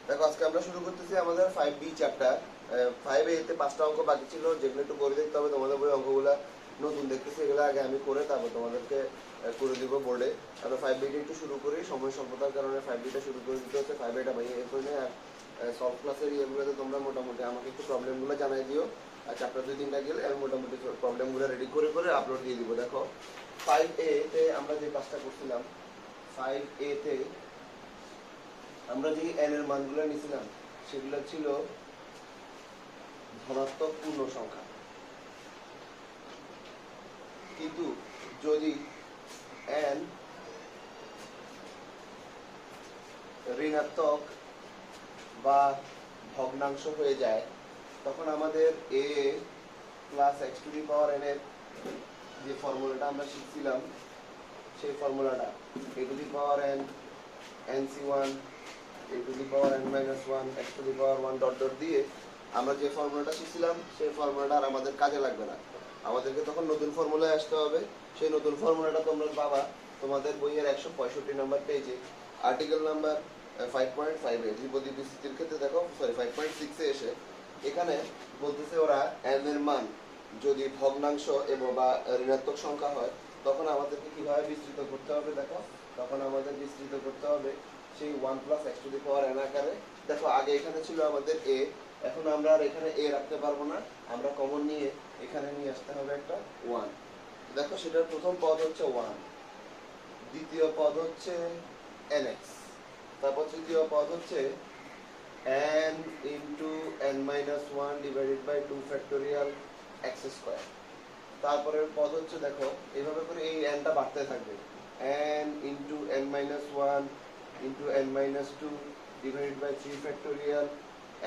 দেখো আজকে আমরা শুরু করতেছি আমাদের 5B চ্যাপ্টার। 5A তে 5টা অঙ্ক বাকি ছিল, যেগুলো একটু করে দেখতে হবে। তোমাদের বই অঙ্কগুলো নতুন দেখতেছি, এগুলো আগে আমি করে তারপর তোমাদেরকে করে দিব বোর্ডে। আমরা 5B টা একটু শুরু করি, সময় স্বল্পতার কারণে 5B টা শুরু করে দিতে হচ্ছে। 5A টা ভাই এরপরে আর সলভ ক্লাসের ইয়েগুলোতে তোমরা মোটামুটি আমাকে একটু প্রবলেমগুলো জানাই দিও। আর চ্যাপ্টার 2-3টা গেলে আমি মোটামুটি প্রবলেমগুলো রেডি করে করে আপলোড দিয়ে দিব। দেখো 5A তে আমরা যে কাজটা করছিলাম, 5A তে আমরা যে n এর মানগুলো নিয়েছিলাম সেগুলো ছিল ধনাত্মক পূর্ণ সংখ্যা। কিন্তু যদি n ঋণাত্মক বা ভগ্নাংশ হয়ে যায়, তখন আমাদের a plus x to the power n এর যে ফর্মুলাটা আমরা শিখছিলাম, সেই ফর্মুলাটা a two the power n nc1 a to the power n minus 1 x to the power 1 dot dot দিয়ে আমরা যে ফর্মুলাটা শিখছিলাম সেই ফর্মুলাটা আর আমাদের কাজে লাগবে না। আমাদেরকে তখন নতুন ফর্মুলায় আসতে হবে। সেই নতুন ফর্মুলাটা তোমরা পাবা তোমাদের বইয়ের 165 নাম্বার পেজে, আর্টিকেল নাম্বার 5.5 এ দ্বিপদী বিস্তৃতির ক্ষেত্রে। দেখো 5.6 এ এসে এখানে বলতেছে ওরা n এর মান যদি ভগ্নাংশ এবং বা ঋণাত্মক সংখ্যা হয় তখন আমাদেরকে কিভাবে বিস্তৃত করতে হবে। দেখো তখন আমাদের বিস্তৃত করতে হবে সেই 1 plus x to the power n আকারে। দেখো আগে এখানে ছিল আমাদের a, এখন আমরা আর এখানে a রাখতে পারবো না, আমরা কমন নিয়ে এখানে নিয়ে আসতে হবে একটা 1। দেখো সেটার প্রথম পদ হচ্ছে 1, দ্বিতীয় পদ হচ্ছে nx, তারপর তৃতীয় পদ হচ্ছে n into n minus 1 divided by 2 factorial x square. তারপরের পদ হচ্ছে দেখো এইভাবে করে এই nটা বাড়তে থাকবে, n into n minus 1 into n minus 2 divided by 3 factorial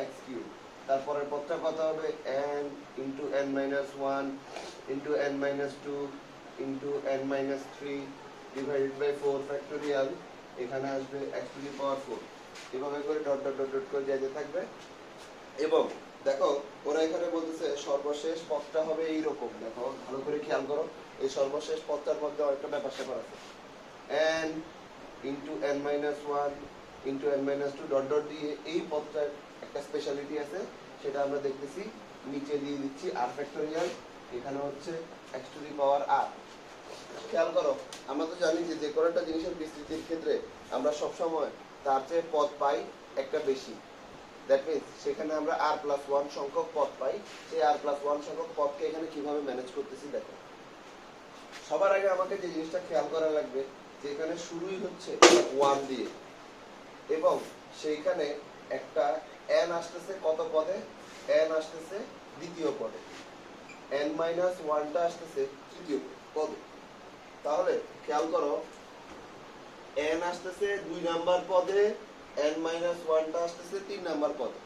x cube। তারপরের পদটা কত হবে n into n minus 1 into n minus 2 into n minus 3 divided by 4 factorial, এখানে আসবে x to the power 4। এভাবে করে ডট ডট ডট ডট করে যেতে থাকবে। এবং দেখো ওরা এখানে বলতেছে সর্বশেষ পদটা হবে এইরকম। দেখো ভালো করে খেয়াল করো, এই সর্বশেষ পদটার মধ্যে একটা ব্যাপার স্যাপার আছে, n into n minus 1 into n minus 2 dot dot দিয়ে এই পদটার একটা স্পেশালিটি আছে, সেটা আমরা দেখতেছি। নিচে দিয়ে দিচ্ছি r ফ্যাক্টোরিয়াল, এখানে হচ্ছে x to the power r। খেয়াল করো আমরা তো জানি যে যে কোনো একটা জিনিসের বিস্তৃতির ক্ষেত্রে আমরা সব সময় তার চেয়ে পদ পাই একটা বেশি। দ্যাট মিন্স সেখানে আমরা r প্লাস 1 সংখ্যক পদ পাই। সেই r প্লাস 1 সংখ্যক পদকে এখানে কিভাবে ম্যানেজ করতেছি দেখো। সবার আগে আমাকে যে জিনিসটা খেয়াল করা লাগবে যে এখানে শুরুই হচ্ছে 1 দিয়ে, এবং সেইখানে একটা n আসতেছে কত পদে, n আসতেছে দ্বিতীয় পদে, n মাইনাস 1টা আসতেছে তৃতীয় পদে। তাহলে খেয়াল করো n আসতেছে 2 নাম্বার পদে, n মাইনাস 1টা আসতেছে 3 নাম্বার পদে।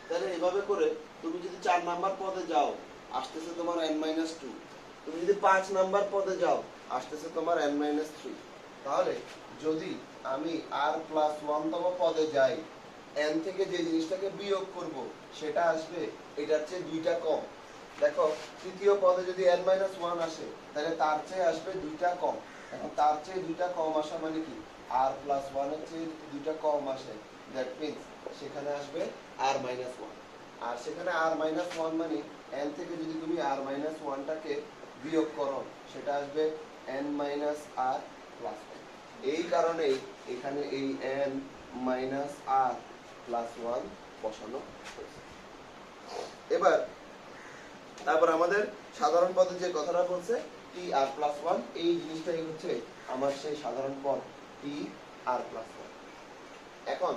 তাহলে এভাবে করে তুমি যদি 4 নাম্বার পদে যাও আসতেছে তোমার n মাইনাস 2, তুমি যদি 5 নাম্বার পদে যাও আসতেছে তোমার n মাইনাস 3। তাহলে যদি আমি r প্লাস 1 তম পদে যাই, n থেকে যে জিনিসটাকে বিয়োগ করব সেটা আসবে এটার চেয়ে 2টা কম। দেখো তৃতীয় পদে যদি n মাইনাস 1 আসে তাহলে তার চেয়ে আসবে 2টা কম। এখন তার চেয়ে 2টা কম আসা মানে কি, r প্লাস 1 এর চেয়ে 2টা কম আসে, দ্যাট মিন্স সেখানে আসবে r মাইনাস 1। আর সেখানে r মাইনাস 1 মানে n থেকে যদি তুমি r মাইনাস 1টাকে বিয়োগ করো সেটা আসবে n মাইনাস r প্লাস 1। এই কারণেই এখানে এই n মাইনাস r প্লাস 1 বসানো হয়েছে। এবার তারপর আমাদের সাধারণ পদে যে কথাটা বলছে টি আর প্লাস 1, এই জিনিসটাই হচ্ছে আমার সেই সাধারণ পদ টি আর প্লাস 1। এখন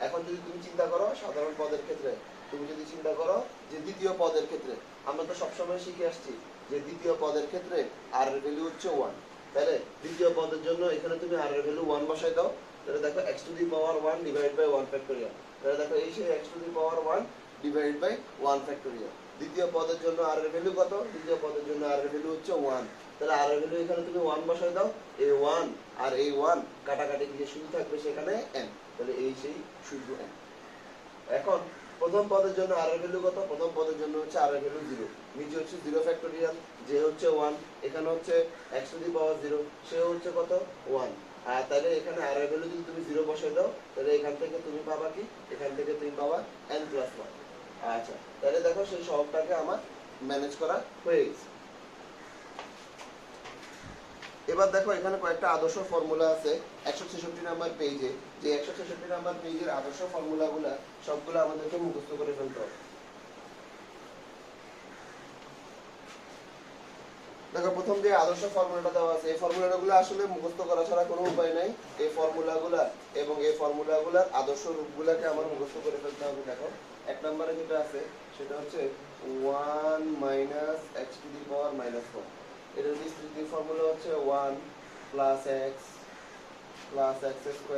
এখন যদি তুমি চিন্তা করো সাধারণ পদের ক্ষেত্রে, তুমি যদি চিন্তা করো যে দ্বিতীয় পদের ক্ষেত্রে, আমরা তো সবসময় শিখে আসছি যে দ্বিতীয় পদের ক্ষেত্রে আর এর ভ্যালু হচ্ছে 1। তাহলে দ্বিতীয় পদের জন্য এখানে তুমি আর এর ভ্যালু 1 বসাই দাও, তাহলে দেখো x to the power 1 divide by 1 factorial. তাহলে দেখো এই সেই x to the power 1 divide by 1 factorial. দ্বিতীয় পদের জন্য আর এর ভ্যালু কত, দ্বিতীয় পদের জন্য আর এর ভ্যালু হচ্ছে 1। তাহলে আর এর ভ্যালু এখানে তুমি 1 বসাই দাও, এই 1 আর এই 1 কাটাকাটি দিয়ে শুধু থাকবে সেখানে n। তাহলে এই সেই শুধু n। এখন প্রথম পদের জন্য আর এর ভ্যালু কত, প্রথম পদের জন্য হচ্ছে আর এর ভ্যালু 0, নিচে হচ্ছে 0 ফ্যাক্টোরিয়াল, যে হচ্ছে 1, এখানে হচ্ছে x টু দি পাওয়ার 0, সে হচ্ছে কত 1। আর তাহলে এখানে আর এর ভ্যালু যদি তুমি 0 বসাই দাও তাহলে এখান থেকে তুমি পাবা কি, এখান থেকে তুমি পাবা n+1। আচ্ছা, তাহলে দেখো সেই সবটাকে আমার ম্যানেজ করা হয়ে গেছে। এবার দেখো এখানে কয়েকটা আদর্শ ফর্মুলা আছে 166 নাম্বার পেজে, যে 166 নাম্বার পেজের আদর্শ ফর্মুলাগুলো সবগুলো আমাদেরকে মুখস্থ করে ফেলতে হবে। দেখো প্রথম যে আদর্শ ফর্মুলাটা দেওয়া আছে, এই ফর্মুলাগুলো আসলে মুখস্থ করা ছাড়া কোনো উপায় নাই। এই ফর্মুলাগুলো এবং এই ফর্মুলাগুলোর আদর্শ রূপগুলোকে আমার মুখস্থ করে ফেলতে হবে। দেখো এক নম্বরে যেটা আছে সেটা হচ্ছে 1 - x⁻⁻1। এটার বিস্তৃতি ফর্মুলা হচ্ছে 1 + x + x²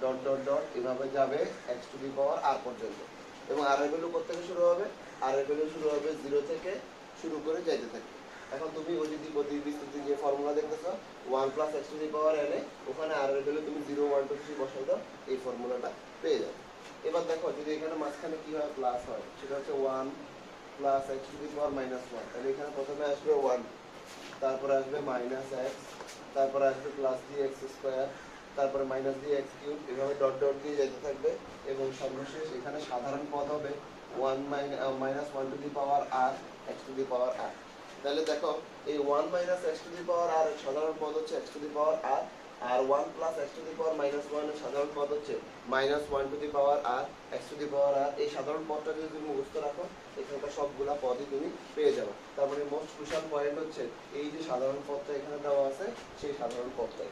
dot dot dot এভাবে যাবে x⁻r পর্যন্ত। এবং r এর ভ্যালু কোথা থেকে শুরু হবে, r এর ভ্যালু শুরু হবে 0 থেকে শুরু করে যাইতে থাকে। এখন তুমি ওই যদি বিস্তৃতি যে ফর্মুলা দেখতেছো 1 + x⁻n ওখানে r এর ভ্যালু তুমি 0 1 2 3 বসাই দাও, এই ফর্মুলাটা পেয়ে যাবে। এবার দেখো যদি এখানে মাঝখানে কি হয়, প্লাস হয়, সেটা হচ্ছে 1 + x⁻⁻1। তাহলে এখানে প্রথমে আসবে 1, তারপরে আসবে -x, তারপরে আসবে +dx², তারপরে -dx³, এভাবে ডট ডট দিয়ে যেতে থাকবে এবং সর্বশেষ এখানে সাধারণ পদ হবে 1 - (1r x⁻r)। তাহলে দেখো এই 1 - x⁻r এর সাধারণ পদ হচ্ছে x⁻r, আর 1 + x⁻−1 এর সাধারণ পদ হচ্ছে -1r x⁻r। এই সাধারণ পদটা যদি তুমি মুখস্থ রাখো এখানকার সবগুলা পদই তুমি পেয়ে যাবে। তারপরে মোস্ট ক্রুশাল পয়েন্ট হচ্ছে এই যে সাধারণ পদটা এখানে দেওয়া আছে সেই সাধারণ পদটাই।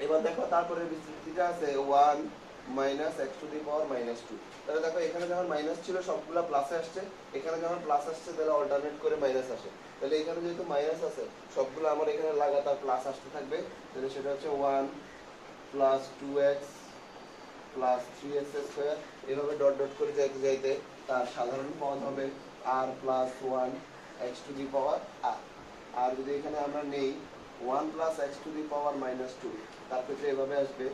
এবার দেখো তারপরে বিস্তৃতিটা আছে 1 - x⁻−2। তাহলে দেখো এখানে যখন মাইনাস ছিল সবগুলা প্লাসে আসছে, এখানে যখন প্লাস আসছে তাহলে অল্টারনেট করে মাইনাস আসে। তাহলে এখানে যেহেতু মাইনাস আছে সবগুলো আমার এখানে লাগাতার প্লাস আসতে থাকবে। তাহলে সেটা হচ্ছে 1 + 2x + 3x², এভাবে ডট ডট করে যাইতে যাইতে তার সাধারণ পদ হবে r+1 x⁻r। আর যদি এখানে আমরা নেই 1 + x⁻−2, তার ক্ষেত্রে এভাবে আসবে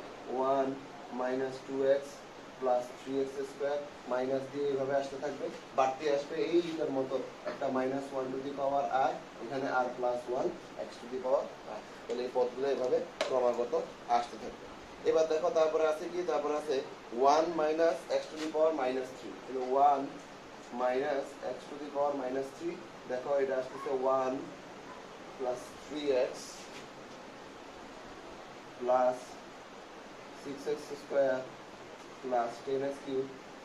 1 - 2x + 3x², মাইনাস দিয়ে এভাবে আসতে থাকবে, বাড়তি আসবে এইটার মতো একটা -1r, এখানে r+1 x⁻r। তাহলে এই পদগুলো এভাবে ক্রমাগত আসতে থাকবে। এবার দেখো তারপরে আছে কি, তারপরে আছে 1 - x⁻−3। তাহলে 1 - x⁻−3, দেখো এটা আসতেছে 1 + 3x + 6x² + 10x³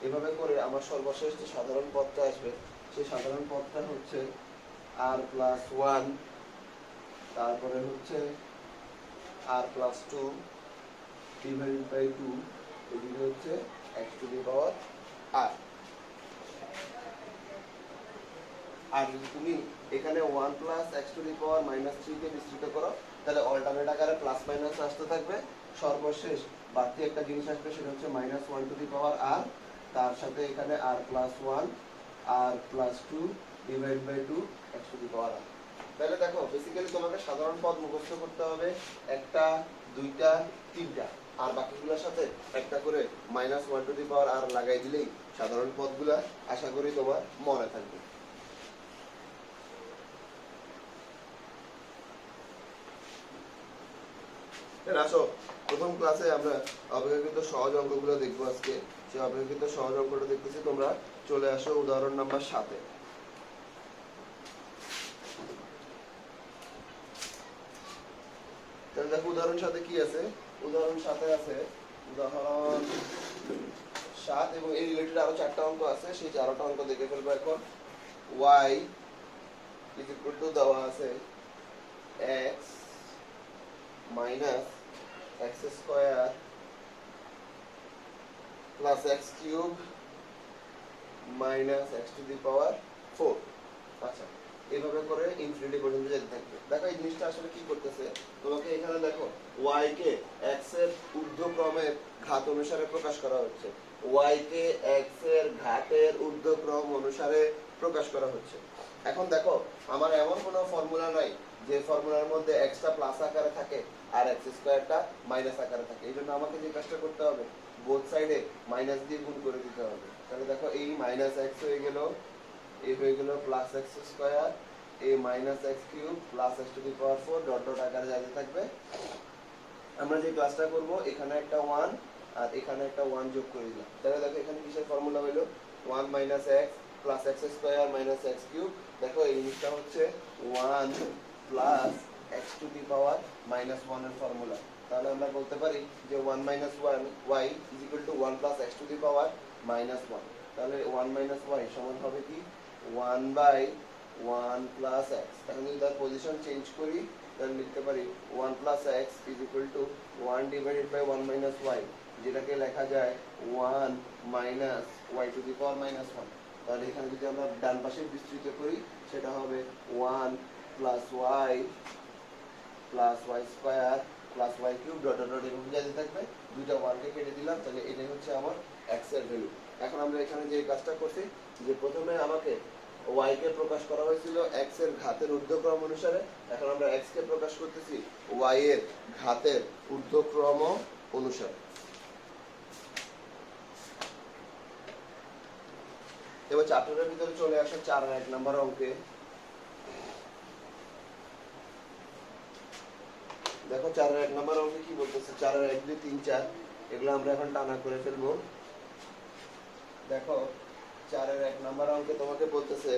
এভাবে করে আমার সর্বশেষ যে সাধারণ পদটা আসবে সেই সাধারণ পদটা হচ্ছে r+1, তারপরে হচ্ছে r+2 /2, এদিকে হচ্ছে x⁻r। আর যদি তুমি এখানে 1 + x⁻−3 কে বিস্তৃত করো তাহলে অল্টারনেট আকারে প্লাস মাইনাস আসতে থাকবে। সর্বশেষ বাড়তি একটা জিনিস আসবে সেটা হচ্ছে -1r, তার সাথে এখানে r+1 r+2 /2 x⁻r। তাহলে দেখো বেসিক্যালি তোমাকে সাধারণ পদ মুখস্থ করতে হবে একটা, দুইটা, তিনটা, আর বাকিগুলোর সাথে একটা করে -1r লাগাই দিলেই সাধারণ পদগুলা আশা করি তোমার মনে থাকবে। আসো প্রথম ক্লাসে আমরা অপেক্ষাকৃত সহজ অঙ্কগুলো দেখবো আজকে। সেই অপেক্ষাকৃত সহজ অঙ্কটা দেখতেছি, তোমরা চলে আসো উদাহরণ নাম্বার 7-এ। তাহলে দেখো উদাহরণ 7-এ কি আছে, উদাহরণ 7-এ আছে উদাহরণ 7 এবং এই রিলেটেড আরো 4টা অঙ্ক আছে, সেই 4টা অঙ্ক দেখে ফেলবো এখন। y = দেওয়া আছে x - x² + x³ - x⁻4। আচ্ছা, এভাবে করে ইনফিনিটি পর্যন্ত যেতে থাকবে। দেখো এই জিনিসটা আসলে কি করতেছে, তোমাকে এখানে দেখো y কে x এর ঊর্ধ্বক্রমের ঘাত অনুসারে প্রকাশ করা হচ্ছে, y কে x এর ঘাতের ঊর্ধ্বক্রম অনুসারে প্রকাশ করা হচ্ছে। এখন দেখো আমার এমন কোনো ফর্মুলা নাই যে ফর্মুলার মধ্যে x টা প্লাস আকারে থাকে আর x² মাইনাস আকারে থাকে। এই জন্য আমাকে যে কাজটা করতে হবে বোথ সাইডে মাইনাস দিয়ে গুণ করে দিতে হবে। তাহলে দেখো এই -x হয়ে গেল, এই হয়ে গেল +x², এই -x³ + x⁻4 ডট ডট আকারে যাতে থাকবে। আমরা যে ক্লাসটা করব এখানে একটা 1 আর এখানে একটা 1 যোগ করে দিলাম, তাহলে দেখো এখানে কিসের ফর্মুলা হলো 1 minus x plus x square minus x cube. দেখো এই জিনিসটা হচ্ছে 1 plus x to the power minus 1 এর ফর্মুলা। তাহলে আমরা বলতে পারি যে 1 minus 1 y is equal to 1 plus x to the power minus 1। তাহলে 1 মাইনাস y সমান হবে কি 1 বাই 1 প্লাস x। তাহলে যদি তার পজিশন চেঞ্জ করি তাহলে লিখতে পারি 1 plus x is equal to 1 divided by 1 minus y, যেটাকে লেখা যায় 1 minus y to the power minus 1। তাহলে এখানে যদি আমরা ডান পাশে বিস্তৃত করি সেটা হবে 1 plus y plus y square plus y cube dot dot এরকম যেতে থাকবে, দুইটা 1 কে কেটে দিলাম, তাহলে এটাই হচ্ছে আমার x এর ভ্যালু। এখন আমরা এখানে যে কাজটা করছি যে প্রথমে আমাকে y কে প্রকাশ করা হয়েছিল x এর ঘাতের ঊর্ধ্বক্রম অনুসারে, এখন আমরা x কে প্রকাশ করতেছি y এর ঘাতের ঊর্ধ্বক্রম অনুসারে। এবার চ্যাপ্টারের ভিতরে চলে আসা 4 আর 1 নাম্বার অঙ্কে দেখো 4 আর 1 নাম্বার অঙ্কে কি বলতেছে, 4 আর 1 2 3 4 এগুলো আমরা এখন টানা করে ফেলবো। দেখো 4 এর 1 নাম্বার অঙ্কে তোমাকে বলতেছে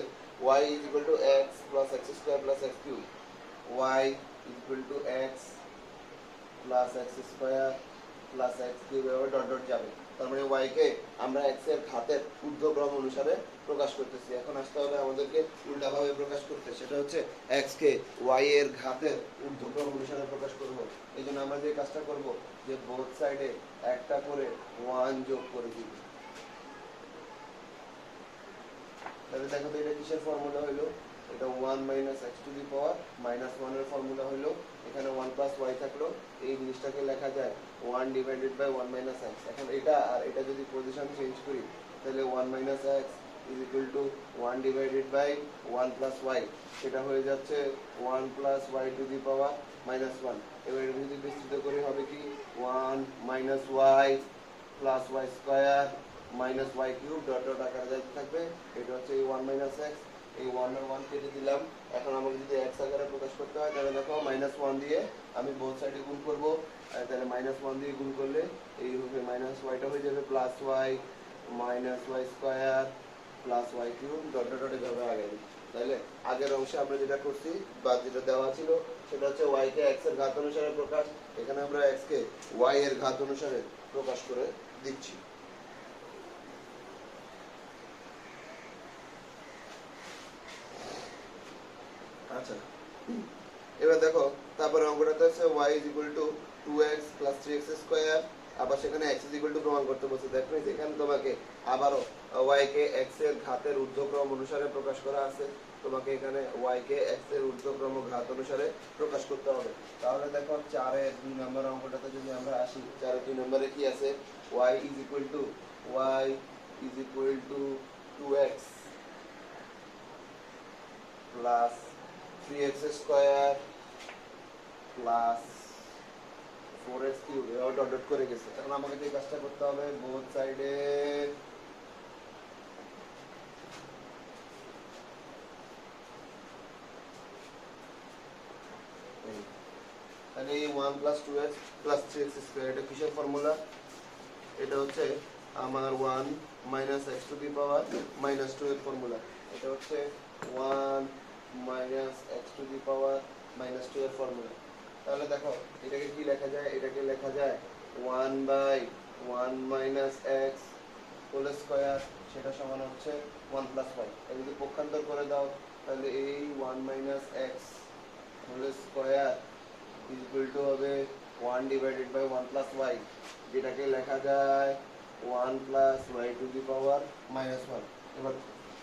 y is equal to x plus x square plus x cube, y is equal to x plus x square plus x cube এভাবে ডট ডট যাবে। তার মানে y কে আমরা x এর ঘাতের ঊর্ধ্বক্রম অনুসারে প্রকাশ করতেছি। এখন আসতে হবে আমাদেরকে উল্টাভাবে প্রকাশ করতে, সেটা হচ্ছে x কে y এর ঘাতের ঊর্ধ্বক্রম অনুসারে প্রকাশ করব। এই জন্য আমরা যে কাজটা করব যে বোথ সাইডে একটা করে 1 যোগ করে দিব। তাহলে দেখো তো এটা কিসের ফর্মুলা হলো, এটা 1 minus x to the power minus 1 এর ফর্মুলা হলো। এখানে 1 প্লাস y থাকলো, এই জিনিসটাকে লেখা যায় 1 ডিভাইডেড বাই 1 মাইনাস x। এখন এটা আর এটা যদি পজিশন চেঞ্জ করি তাহলে 1 minus x is equal to 1 divided by 1 plus y, সেটা হয়ে যাচ্ছে 1 plus y to the power minus 1। এবার এটা যদি বিস্তৃত করি হবে কি 1 minus y plus y square minus y cube dot dot আকারে যাইতে থাকবে। এটা হচ্ছে এই 1 মাইনাস x, এই 1 আর 1 কেটে দিলাম। এখন আমাকে যদি x আকারে প্রকাশ করতে হয় তাহলে দেখো মাইনাস 1 দিয়ে আমি বোথ সাইডে গুণ করব, তাহলে মাইনাস 1 দিয়ে গুণ করলে এই হবে মাইনাস yটা হয়ে যাবে plus y minus y square plus y cube dot dot dot এভাবে আগাই। তাহলে আগের অংশে আমরা যেটা করছি বা যেটা দেওয়া ছিল সেটা হচ্ছে y কে x এর ঘাত অনুসারে প্রকাশ, এখানে আমরা x কে y এর ঘাত অনুসারে প্রকাশ করে দিচ্ছি। আচ্ছা এবার দেখো তারপরে অঙ্কটাতে আছে y is equal to 2x plus 3x square, আবার সেখানে x is equal to প্রমাণ করতে বলছে। দেখো এখানে তোমাকে আবারও y কে x এর ঘাতের ঊর্ধ্বক্রম অনুসারে প্রকাশ করা আছে, তোমাকে এখানে y কে x এর ঊর্ধ্বক্রম ঘাত অনুসারে প্রকাশ করতে হবে। তাহলে দেখো 4 এর 2 নম্বর অঙ্কটাতে যদি আমরা আসি, 4 এর 2 নম্বরে কি আছে y is equal to 2x plus 3x square plus 4x cube এভাবে ডট ডট করে গেছে। এখন আমাকে যে কাজটা করতে হবে বোথ সাইডে তাহলে এই 1 plus 2x plus 3x square এটা কিসের ফর্মুলা, এটা হচ্ছে আমার 1 minus x to the power minus 2 এর ফর্মুলা। এটা হচ্ছে 1 minus x to the power minus 2 এর ফর্মুলা। তাহলে দেখো এটাকে কি লেখা যায়, এটাকে লেখা যায় 1 by 1 minus x whole square, সেটা সমান হচ্ছে 1 plus y। এটা যদি পক্ষান্তর করে দাও তাহলে এই 1 minus x whole square is equal to হবে 1 divided by 1 plus y, যেটাকে লেখা যায় 1 plus y to the power minus 1। এবার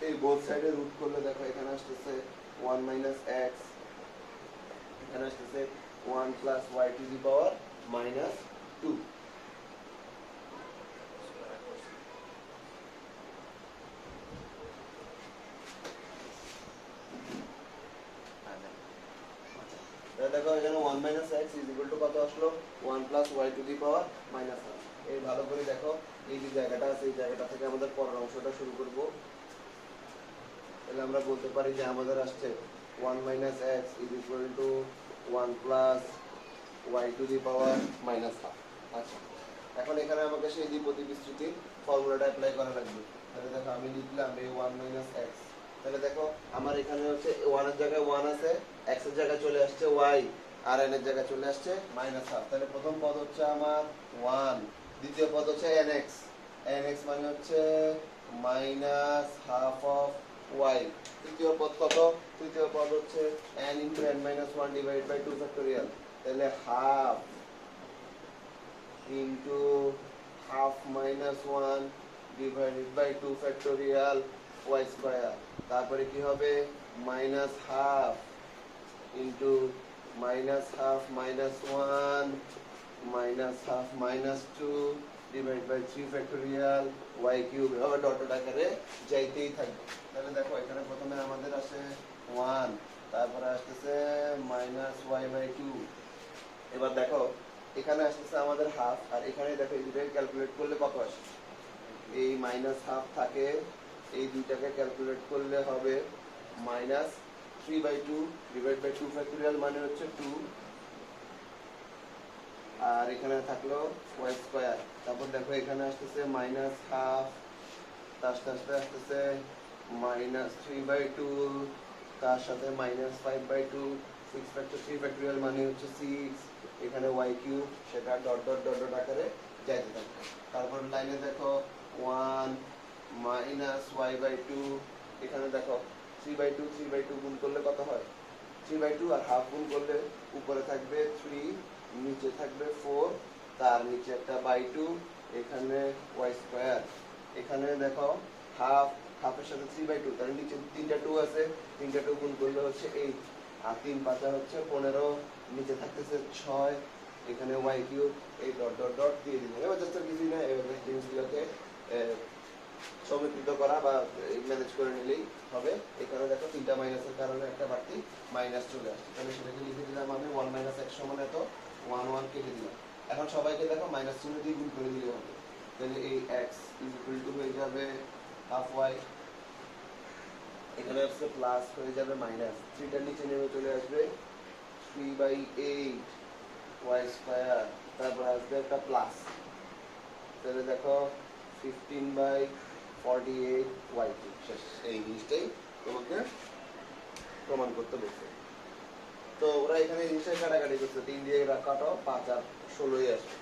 এই বোথ সাইডে রুট করলে দেখো এখানে আসতেছে 1 minus x, এখানে আসতেছে 1 plus y to the power minus 2। দেখো এখানে 1 minus x is equal to কত আসলো 1 plus y to the power minus 1। এই ভালো করে দেখো এই যে জায়গাটা আছে এই জায়গাটা থেকে আমাদের পরের অংশটা শুরু করব। তাহলে আমরা বলতে পারি যে আমাদের আসছে 1 minus x is equal to 1 plus y to the power minus half. আচ্ছা, এখন এখানে আমাকে সেই দ্বিপদী বিস্তৃতির ফর্মুলাটা অ্যাপ্লাই করা লাগবে। তাহলে দেখো আমি লিখলাম এই ওয়ান মাইনাস এক্স। তাহলে দেখো আমার এখানে হচ্ছে ওয়ানের জায়গায় ওয়ান আছে, এক্স এর জায়গায় চলে আসছে ওয়াই, আর এন এর জায়গায় চলে আসছে মাইনাস হাফ। তাহলে প্রথম পদ হচ্ছে আমার ওয়ান, দ্বিতীয় পদ হচ্ছে এন এক্স। এন এক্স মানে হচ্ছে মাইনাস হাফ অফ ওয়াই। তৃতীয় পদ কত? তৃতীয় পদ হচ্ছে n into n minus one divide by two factorial. তাহলে half into half minus one divided by two factorial Y square. তারপরে কি হবে? Minus half into minus half minus one minus half minus two divide by three factorial Y cube. এভাবে dot dot আকারে যাইতেই থাকবে। তাহলে দেখো এখানে প্রথমে আমাদের আসে ওয়ান, তারপরে আসতেছে মাইনাস ওয়াই বাই টু। এবার দেখো এখানে আসতেছে আমাদের হাফ, আর এখানে দেখো এই দুটাকে ক্যালকুলেট করলে কত আসে? এই মাইনাস হাফ থাকে, এই দুইটাকে ক্যালকুলেট করলে হবে minus three by two divide by two factorial মানে হচ্ছে টু, আর এখানে থাকলো ওয়াই স্কোয়ার। তারপর দেখো এখানে আসতেছে মাইনাস হাফ, তার সাথে আসতেছে মাইনাস থ্রি বাই টু, তার সাথে minus five by two, six factor three factorial মানে হচ্ছে সিক্স, এখানে ওয়াই কিউব, সেটা ডট ডট ডট ডট আকারে যাইতে থাকবে। তারপর লাইনে দেখো one minus Y by two, এখানে দেখো থ্রি বাই টু গুণ করলে কত হয়? থ্রি বাই টু আর হাফ গুণ করলে উপরে থাকবে থ্রি, নিচে থাকবে ফোর, তার নিচে একটা বাই টু, এখানে ওয়াই স্কোয়ার। এখানে দেখো হাফ, হাফের সাথে থ্রি বাই টু, তার নিচে তিনটা টু আছে, তিনটা টু গুণ করলে হচ্ছে এইট, আর তিন পাঁচা হচ্ছে 15, নিচে থাকতেছে ছয়, এখানে ওয়াই কিউব, এই ডট ডট ডট দিয়ে দিবেন। এবার জাস্ট কিছুই না, এবার জিনিসগুলোকে সমীকৃত করা বা ম্যানেজ করে নিলেই হবে। এখানে দেখো তিনটা মাইনাসের কারণে একটা বাড়তি মাইনাস চলে আসছে, তাহলে সেটাকে লিখে দিলাম আমি ওয়ান মাইনাস এক্স সমান এত, ওয়ান ওয়ান কেটে দিলাম। এখন সবাইকে দেখো মাইনাস চিহ্ন দিয়ে গুণ করে দিলে হবে। তাহলে এই এক্স ইজ ইকুয়াল টু হয়ে যাবে হাফ ওয়াই, এখানে আসছে প্লাস হয়ে যাবে মাইনাস, থ্রিটার নিচে নেমে চলে আসবে three by eight Y square, তারপর আসবে একটা প্লাস, তাহলে দেখো 15/48 ওয়াই কিউব। শেষ। এই জিনিসটাই তোমাকে প্রমাণ করতে বলছে। তো ওরা এখানে জিনিসটাই কাটাকাটি করছে, 3 দিয়ে কাটো 5 আর 16ই আসবে।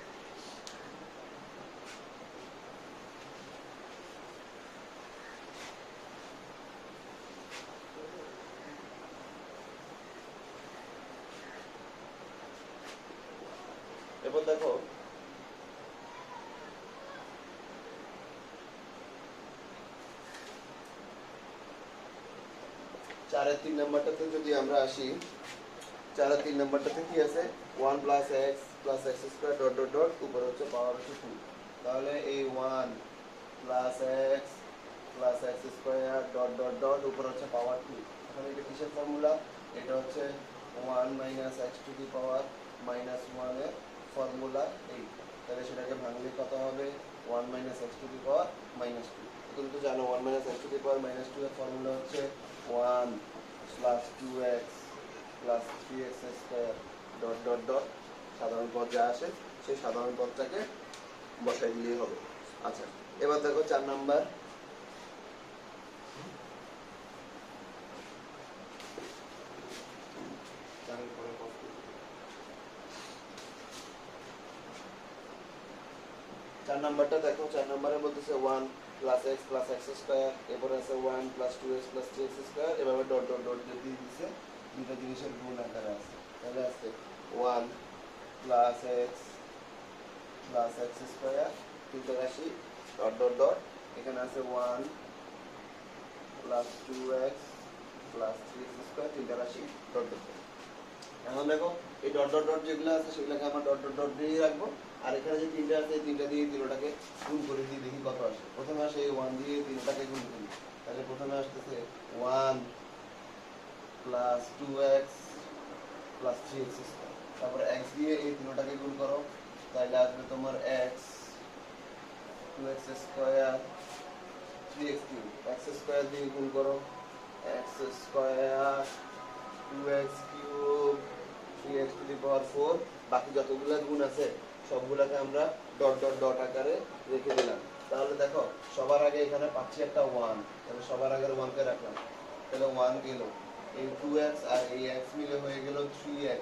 এরপর দেখো চারের 3 নাম্বারটাতে যদি আমরা আসি, চারের 3 নাম্বারটাতে কি আছে? 1 plus x plus x square dot dot dot, উপরে হচ্ছে পাওয়ার হচ্ছে 2। তাহলে এই 1 plus x plus x square dot dot dot, উপরে হচ্ছে পাওয়ার 2। এখন এটা কিসের ফর্মুলা? এটা হচ্ছে 1 minus x two the power minus 1 এর ফর্মুলা এই। তাহলে সেটাকে ভাঙলে কত হবে? 1 minus x two the power minus 2। তুমি তো জানো 1 minus x two the power minus 2 এর ফর্মুলা হচ্ছে 1 plus 2x plus 3x square dot dot dot, সাধারণ পদ যা আসে সেই সাধারণ পদটাকে বসাই দিলেই হবে। আচ্ছা, এবার দেখো 4 নাম্বার। চার নাম্বারটা দেখো, 4 নাম্বারের মধ্যে 1 plus x plus x square, এরপরে আছে 1 plus 2x plus 3x square, এভাবে ডট ডট ডট দিয়ে দিচ্ছে, দুটো জিনিসের গুণ আকারে আছে। তাহলে আছে 1 plus x plus x square, তিনটে রাশি ডট ডট ডট, এখানে আছে 1 plus 2x plus 3x square, তিনটে রাশি ডট ডট। এখন দেখো এই ডট ডট ডট যেগুলো আছে সেগুলোকে আমরা ডট ডট ডট দিয়ে রাখবো, আর এখানে যে তিনটা আছে এই তিনটা দিয়ে তিনটাকে গুণ করে দিয়ে দেখি কত আসে। প্রথমে আসে এই 1 দিয়ে তিনটাকে গুণ করি, তাহলে প্রথমে আসতেছে 1 plus 2x plus 3x square, তারপরে x দিয়ে এই তিনটাকে গুণ করো, তাহলে আসবে তোমার x 2x square 3x cube, x square দিয়ে গুণ করো x square 2x cube 3x to the power 4, বাকি যতগুলা গুণ আছে সবগুলাকে আমরা ডট ডট ডট আকারে রেখে দিলাম। তাহলে দেখো সবার আগে এখানে পাচ্ছি একটা 1, তাহলে সবার আগের 1 কে রাখলাম, তাহলে 1 গেল, এই 2x আর এই x মিলে হয়ে গেল 3x,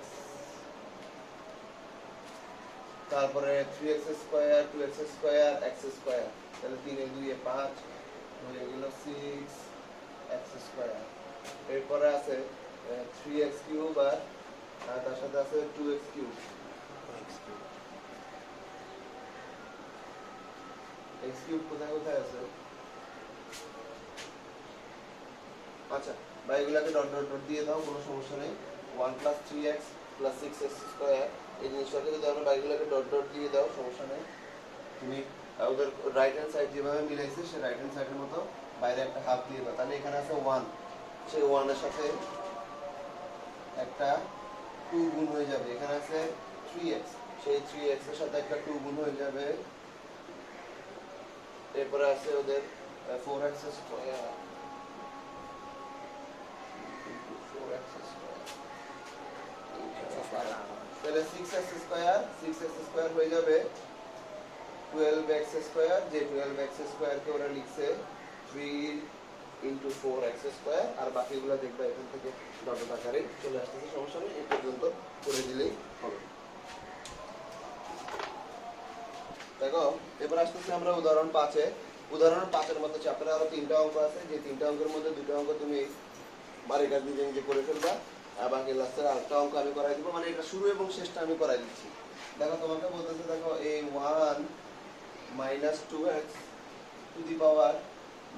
তারপরে 3x square 2x square x square, তাহলে 3 এ 2 এ 5 হয়ে গেল 6x স্কয়ার। এরপরে আছে 3x কিউব আর তার সাথে আছে 2x কিউব, x কিউব কোথায় কোথায় আছে? আচ্ছা বা এগুলাকে ডট ডট ডট দিয়ে দাও, কোনো সমস্যা নেই। 1 plus 3x plus 6x square, এই জিনিসটাকে যদি আমরা বাইগুলোকে ডট ডট দিয়ে দাও সমস্যা নেই। তুমি ওদের রাইট হ্যান্ড সাইড যেভাবে মিলাইছে সে রাইট হ্যান্ড সাইডের মতো বাইরে একটা হাফ দিয়ে দাও, তাহলে এখানে আছে 1, সেই 1 এর সাথে একটা 2 গুণ হয়ে যাবে, এখানে আছে 3x, সেই 3x এর সাথে একটা 2 গুণ হয়ে যাবে। এরপরে আছে ওদের 4x স্কয়ার, 4x স্কয়ার, তাহলে 6x স্কয়ার, 6x স্কয়ার হয়ে যাবে 12x স্কয়ার, যে 12x স্কয়ার কে ওরা লিখছে 3 ইনটু 4x স্কয়ার, আর বাকিগুলো দেখবে এখান থেকে ডট ডট আকারে চলে আসতেছে, সমস্যা নেই, এই পর্যন্ত করে দিলেই হবে। দেখো এবার আসতেছে আমরা উদাহরণ 5 এ। উদাহরণ 5 এর মধ্যে চ্যাপ্টারে আরো 3টা অঙ্ক আছে, যে 3টা অঙ্কের মধ্যে 2টা অঙ্ক তুমি বাড়ির কাজ নিজে নিজে করে ফেলবা, আর বাকি লাস্টের আরেকটা অঙ্ক আমি করাই দিব, মানে এটা শুরু এবং শেষটা আমি করাই দিচ্ছি। দেখো তোমাকে বলতেছে, দেখো এই 1 minus 2x to the power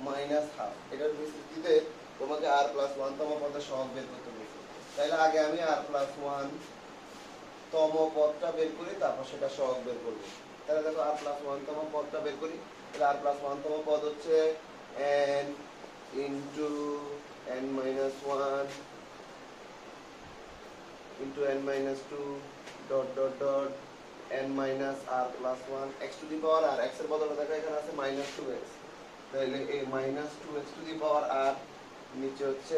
minus half, এটার ভিত্তিতে তোমাকে r প্লাস 1 তম পদের সহগ বের করতে বলছে। তাহলে আগে আমি r প্লাস 1 তম পদটা বের করি, তারপর সেটা সহগ বের করব। তাহলে দেখো r প্লাস 1 তম পদটা বের করি, তাহলে r প্লাস 1 তম পদ হচ্ছে n into n minus 1 into n minus 2 dot dot dot n minus r plus 1 x to the power r, x এর বদলে দেখো এখানে আছে মাইনাস 2x, তাহলে এই minus 2x to the power r, নিচে হচ্ছে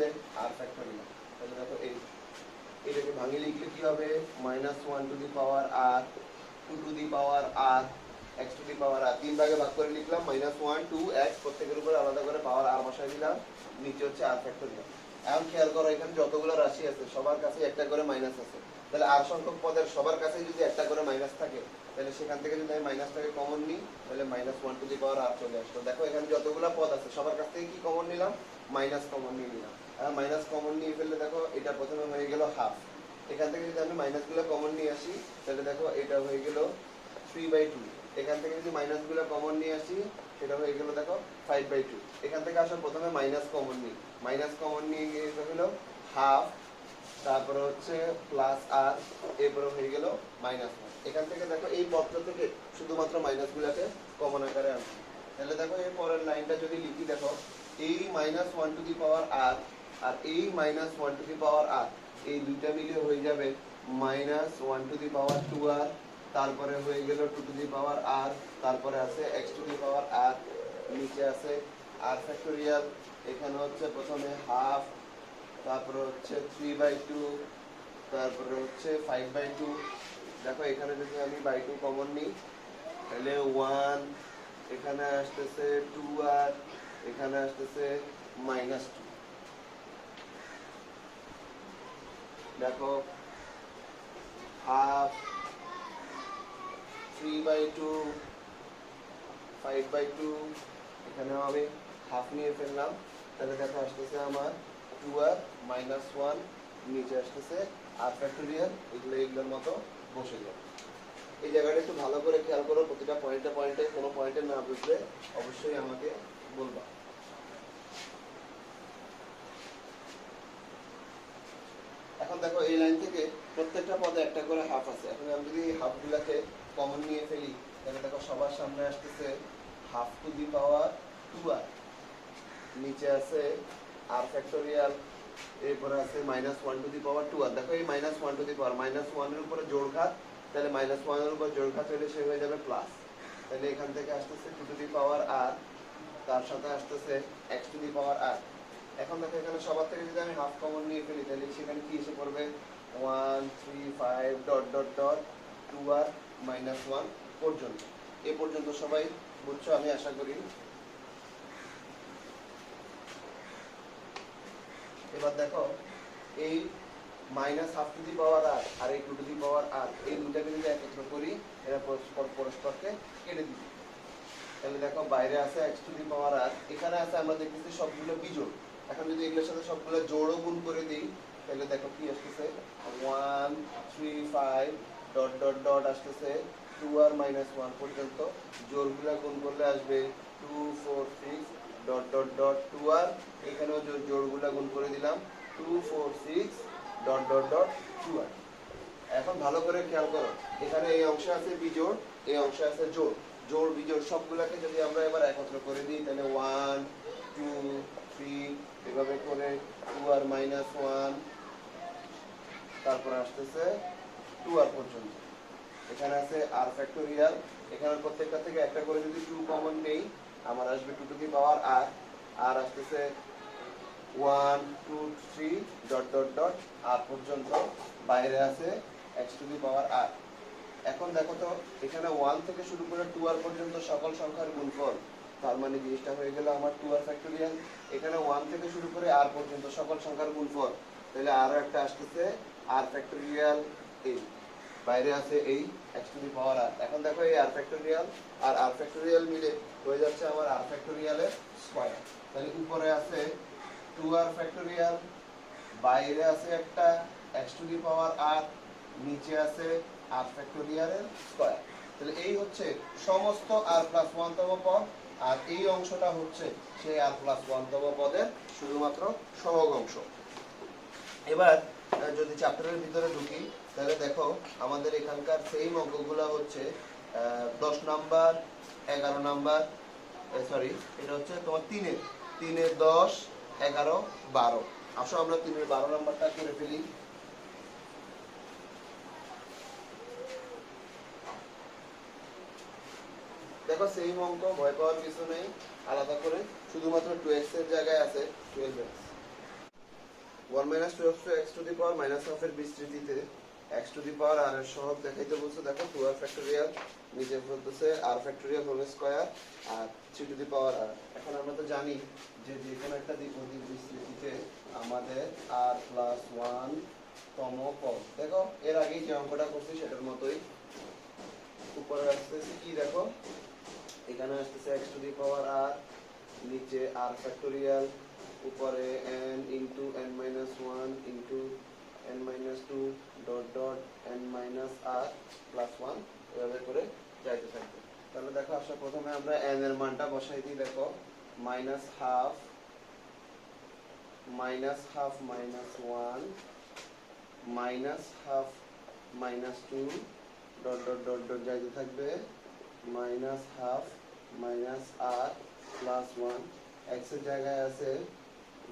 r ফ্যাক্টরিয়াল। তাহলে দেখো এটাকে ভাঙিয়ে লিখলে কি হবে, minus 1 to the power r 2 to the power r x to the power r, তিন ভাগে ভাগ করে লিখলাম, মাইনাস 1 2x, প্রত্যেকের উপরে আলাদা করে পাওয়ার r বসাই দিলাম, নিচে হচ্ছে r ফ্যাক্টরিয়াল। এখন খেয়াল করো এখানে যতগুলো রাশি আছে সবার কাছে একটা করে মাইনাস আছে, তাহলে r সংখ্যক পদের সবার কাছে যদি একটা করে মাইনাস থাকে, তাহলে সেখান থেকে যদি আমি মাইনাসটাকে কমন নিই, তাহলে minus 1 to the power r চলে আসলো। দেখো এখানে যতগুলো পদ আছে সবার কাছ থেকে কি কমন নিলাম, মাইনাস কমন নিয়ে নিলাম, আর মাইনাস কমন নিয়ে ফেললে দেখো এটা প্রথমে হয়ে গেল হাফ, এখান থেকে যদি আমি মাইনাসগুলো কমন নিয়ে আসি তাহলে দেখো এটা হয়ে গেল 3/2, এখান থেকে যদি মাইনাসগুলো কমন নিয়ে আসি সেটা হয়ে গেল দেখো 5/2, এখান থেকে আসলে প্রথমে মাইনাস কমন নিই, মাইনাস কমন নিয়ে গিয়ে হলো হাফ, তারপরে হচ্ছে প্লাস আর, এরপরে হয়ে গেল মাইনাস 1, এখান থেকে দেখো এই পদটা থেকে শুধুমাত্র মাইনাসগুলোকে কমন আকারে আনছি। তাহলে দেখো এর পরের লাইনটা যদি লিখি, দেখো এই মাইনাস 1 টু দি পাওয়ার আর আর এই মাইনাস 1 টু দি পাওয়ার আর, এই দুইটা মিলে হয়ে যাবে minus 1 to the power 2r, তারপরে হয়ে গেল 2 টু দি পাওয়ার r, তারপরে আছে x to the power r, নিচে আছে r ফ্যাক্টরিয়াল, এখানে হচ্ছে প্রথমে হাফ, তারপরে হচ্ছে 3/2, তারপরে হচ্ছে 5/2। দেখো এখানে যদি আমি বাই 2 কমন নিই তাহলে 1, এখানে আসতেছে 2r, এখানে আসতেছে মাইনাস 2। দেখো হাফ, 3/2, 5/2, এখানেও আমি হাফ নিয়ে ফেললাম, তাহলে দেখো আসতেছে আমার 2r মাইনাস 1, নিচে আসতেছে r ফ্যাক্টরিয়াল, এগুলোর মতো বসে যাবে। এই জায়গাটা একটু ভালো করে খেয়াল করো, প্রতিটা পয়েন্টে পয়েন্টে, কোনো পয়েন্টে না বুঝলে অবশ্যই আমাকে বলবা। এখন দেখো এই লাইন থেকে প্রত্যেকটা পদে একটা করে হাফ আছে, এখন আমি যদি হাফগুলাকে কমন নিয়ে ফেলি তাহলে দেখো সবার সামনে আসতেছে have to the power 2r, নিচে আছে r ফ্যাক্টরিয়াল, এরপরে আছে minus 1 to the power 2r। দেখো এই minus 1 to the power, minus 1 এর উপরে জোড় ঘাত, তাহলে মাইনাস 1 এর উপর জোড় ঘাত হলে সে হয়ে যাবে প্লাস, তাহলে এখান থেকে আসতেছে 2 টু দি পাওয়ার r, তার সাথে আসতেছে x to the power r। এখন দেখো এখানে সবার থেকে যদি আমি হাফ কমন নিয়ে ফেলি তাহলে সেখানে কি এসে পড়বে, 1 3 5 dot dot dot 2r minus 1 পর্যন্ত। এ পর্যন্ত সবাই বুঝছো আমি আশা করি। এবার দেখো এই minus have to the power আর আর এই টু টু দি পাওয়ার আর এই দুটাকে যদি একত্র করি এরা পরস্পরকে কেটে দিই। তাহলে দেখো বাইরে আছে এক্স টু দি পাওয়ার আর, এখানে আছে আমরা দেখতেছি সবগুলো বিজোড়। এখন যদি এগুলোর সাথে সবগুলো জোড়ও গুণ করে দিই তাহলে দেখো কি আসতেছে 1 3 5 ডট ডট ডট আসতেছে 2r মাইনাস 1 পর্যন্ত। জোড়গুলো গুণ করলে আসবে 2 4 6 ডট ডট ডট 2r। এখানেও জোড়গুলো গুণ করে দিলাম 2 4 6 ডট ডট ডট 2r। এখন ভালো করে খেয়াল করো, এখানে এই অংশে আছে বিজোড়, এই অংশে আছে জোড়। জোড় বিজোড় সবগুলোকে যদি আমরা এবার একত্র করে দিই তাহলে 1 2 3 এভাবে করে 2r মাইনাস 1, তারপর আসতেছে 2r পর্যন্ত। এখানে আছে r ফ্যাক্টোরিয়াল, এখানে প্রত্যেকটা থেকে একটা করে যদি 2 কমন নেই আমার আসবে 2 টু দি পাওয়ার r। আর আসতেছে 1 2 3 ডট ডট ডট r পর্যন্ত। বাইরে আছে x to the power r। এখন দেখো তো এখানে 1 থেকে শুরু করে 2r পর্যন্ত সকল সংখ্যার গুণফল, তার মানে জিনিসটা হয়ে গেল আমার 2r ফ্যাক্টোরিয়াল। এখানে 1 থেকে শুরু করে r পর্যন্ত সকল সংখ্যার গুণফল, তাহলে আরো একটা আসতেছে r ফ্যাক্টোরিয়াল এই। বাইরে আছে এই x to the power r। এখন দেখো এই r ফ্যাক্টোরিয়াল আর r ফ্যাক্টোরিয়াল মিলে হয়ে যাচ্ছে আমার r ফ্যাক্টোরিয়ালের স্কয়ার। তাহলে উপরে আছে 2r ফ্যাক্টোরিয়াল, বাইরে আছে একটা x to the power r, নিচে আছে r ফ্যাক্টোরিয়ালের স্কয়ার। তাহলে এই হচ্ছে সমস্ত r প্লাস 1 তম পদ, আর এই অংশটা হচ্ছে সেই r প্লাস 1 তম পদের শুধুমাত্র সহগ অংশ। এবার যদি চ্যাপ্টারের ভিতরে ঢুকি তাহলে দেখো আমাদের এখানকার সেম অঙ্কগুলো হচ্ছে 10 নাম্বার 11 নাম্বার, সরি এটা হচ্ছে তোমার 3-এর 10 11 12। আসো আমরা 3-এর 12 নাম্বারটা করে ফেলি। দেখো সেম অঙ্ক, ভয় পাওয়ার কিছু নেই। আলাদা করে শুধুমাত্র 2x এর জায়গায় আছে 12x। 1 minus 12 to x to the power minus half এর বিস্তৃতিতে x to the power r এর সহগ দেখাইতে বলছে। দেখো 2r ফ্যাক্টোরিয়াল, নিচে বলতেছে r ফ্যাক্টোরিয়াল হোল স্কয়ার আর 3 to the power r। এখন আমরা তো জানি যে যে কোনো একটা দ্বিপদী বিস্তৃতিতে আমাদের r plus 1 তম পদ। দেখো এর আগেই যে অঙ্কটা করছি সেটার মতোই। উপরে আসতেছে কি দেখো, এখানে আসতেছে x to the power r, নিচে r ফ্যাক্টোরিয়াল, উপরে n into n minus 1 into n minus 2 dot dot n minus r plus 1 এভাবে করে যাইতে থাকবে। তাহলে দেখো আসলে প্রথমে আমরা n এর মানটা বসাই দিই। দেখো minus half minus 1 minus half minus 2 dot dot dot dot যাইতে থাকবে minus half minus r plus 1। x এর জায়গায় আছে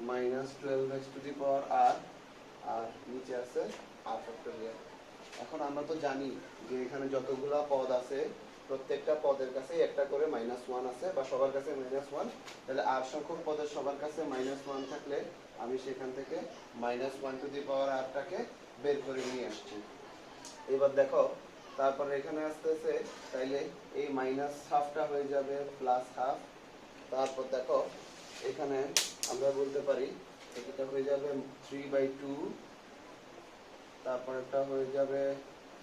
minus 12x to the power r আর নিচে আছে r ফ্যাক্টোরিয়াল। এখন আমরা তো জানি যে এখানে যতগুলা পদ আছে প্রত্যেকটা পদের কাছে একটা করে -1 আছে বা সবার কাছে -1। তাহলে r সংখ্যক পদের সবার কাছে -1 থাকলে আমি সেখান থেকে -1 to the power r টাকে বের করে নিয়ে আসছি। এবার দেখো তারপরে এখানে আসতেছে, তাইলে এই মাইনাস হাফটা হয়ে যাবে প্লাস হাফ। তারপর দেখো এখানে আমরা বলতে পারি এটা হয়ে যাবে 3/2, তারপর এটা হয়ে যাবে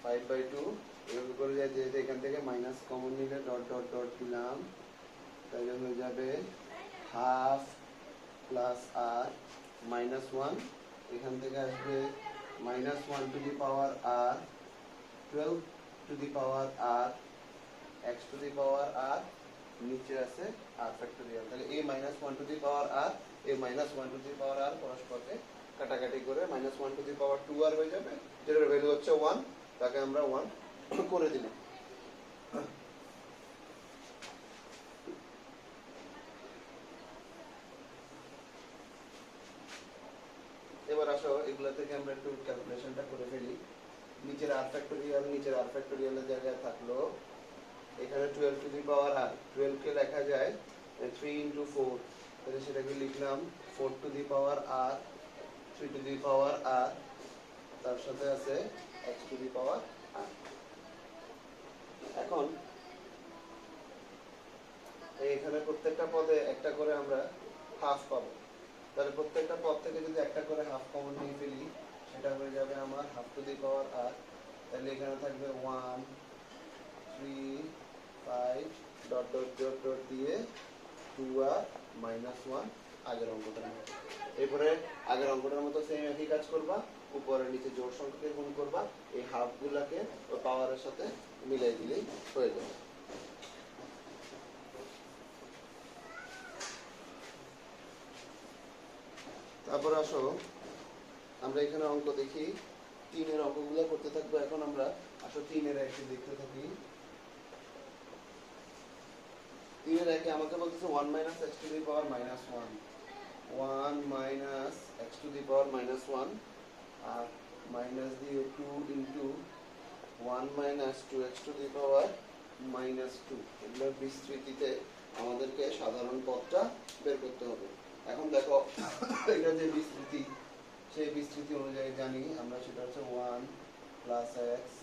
5/2। এভাবে করে যায় যেহেতু এখান থেকে মাইনাস কমন নিলে ডট ডট ডট দিলাম, তাহলে হয়ে যাবে হাফ প্লাস আর -1। এখান থেকে আসবে -1 টু দি পাওয়ার আর, 12 টু দি পাওয়ার আর, x টু দি পাওয়ার আর, নিচে আছে r ফ্যাক্টোরিয়াল। তাহলে এই -1 টু দি পাওয়ার আর এই -1 টু দি পাওয়ার আর পরস্পরকে কাটাকাটি করে -1 টু দি পাওয়ার 2r হয়ে যাবে, যেটার ভ্যালু হচ্ছে 1। তাকে আমরা 1 করে দিলাম। এবার আসো এগুলা থেকে আমরা একটু ক্যালকুলেশনটা করে ফেলি। নিচের r ফ্যাক্টোরিয়াল, নিচের r ফ্যাক্টোরিয়ালের জায়গায় থাকলো এখানে 12 টু দি পাওয়ার r। 12 কে লেখা যায় 3 into 4, তাহলে সেটাকে লিখলাম 4 two the power r, 3 two the power r তার সাথে আছে x to the power r। এখন এখানে প্রত্যেকটা পদে একটা করে আমরা হাফ পাবো, তাহলে প্রত্যেকটা পদ থেকে যদি একটা করে হাফ কমন নিয়ে ফেলি সেটা হয়ে যাবে আমার have to the power r। তাহলে এখানে থাকবে 1 3 5 ডট ডট ডট ডট দিয়ে 2r মাইনাস 1 আগের অঙ্কটার মতো। এরপরে আগের অঙ্কটার মতো সেম একই কাজ করবা, উপরে নিচে জোড় সংখ্যাকে গুণ করবা, এই হাফ গুলাকে ওই পাওয়ারের সাথে মিলাই দিলেই হয়ে যাবে। তারপর আসো আমরা এখানে অঙ্ক দেখি, 3 এর অঙ্কগুলো করতে থাকবো। এখন আমরা আসো 3 এর একটি দেখতে থাকি। 3 এর একে আমাকে বলতেছে 1 minus x to the power minus 1, 1 minus x to the power minus 1 আর মাইনাস দিয়ে 2 into 1 minus 2x to the power minus 2। এগুলোর বিস্তৃতিতে আমাদেরকে সাধারণ পদটা বের করতে হবে। এখন দেখো এটা যে বিস্তৃতি, সেই বিস্তৃতি অনুযায়ী জানি আমরা, সেটা হচ্ছে 1 plus x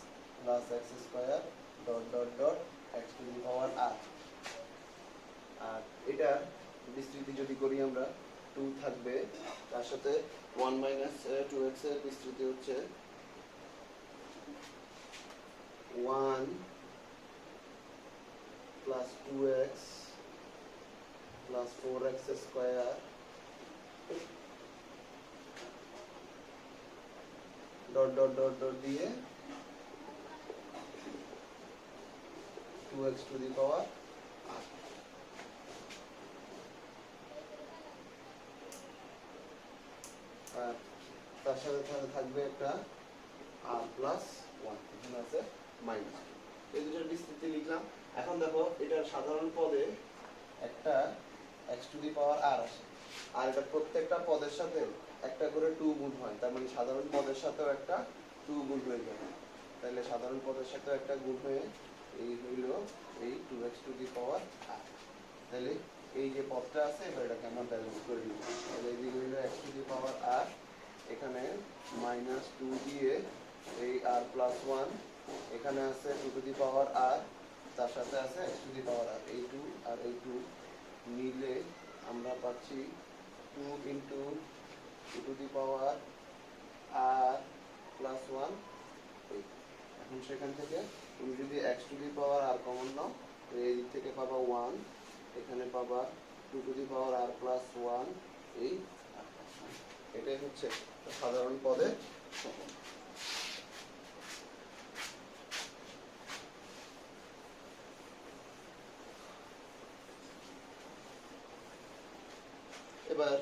plus x square dot dot dot x two the power r। আর এটা বিস্তৃতি যদি করি আমরা 2 থাকবে, তার সাথে 1 মাইনাস 2x এর বিস্তৃতি হচ্ছে 1 plus 2x plus 4x square dot dot dot dot দিয়ে 2x to the power r। আর তার সাথে থাকবে একটা r প্লাস 1, এখানে আছে মাইনাস 2। এই দুটোর বিস্তৃতি লিখলাম। এখন দেখো এটার সাধারণ পদে একটা x to the power r আসে, আর এটা প্রত্যেকটা পদের সাথে একটা করে 2 গুণ হয়, তার মানে সাধারণ পদের সাথেও একটা 2 গুণ হয়ে যাবে। তাহলে সাধারণ পদের সাথেও একটা গুণ হয়ে এই হইল এই 2x to the power r। তাহলে এই যে পদটা আছে এবার এটাকে আমরা ব্যালেন্স করে নিব। তাহলে এদিকে হইল x to the power r, এখানে মাইনাস 2 দিয়ে এই r প্লাস 1, এখানে আছে 2 টু দি পাওয়ার r, তার সাথে আছে x to the power r। এই 2 আর এই 2 মিলে আমরা পাচ্ছি 2 into 2 to the power r plus 1। এখন সেখান থেকে তুমি যদি x to the power r common নাও, এই দিক থেকে পাবা 1, এখানে পাবা 2 to the power r plus 1, এই এটাই হচ্ছে সাধারণ পদের সহগ। এবার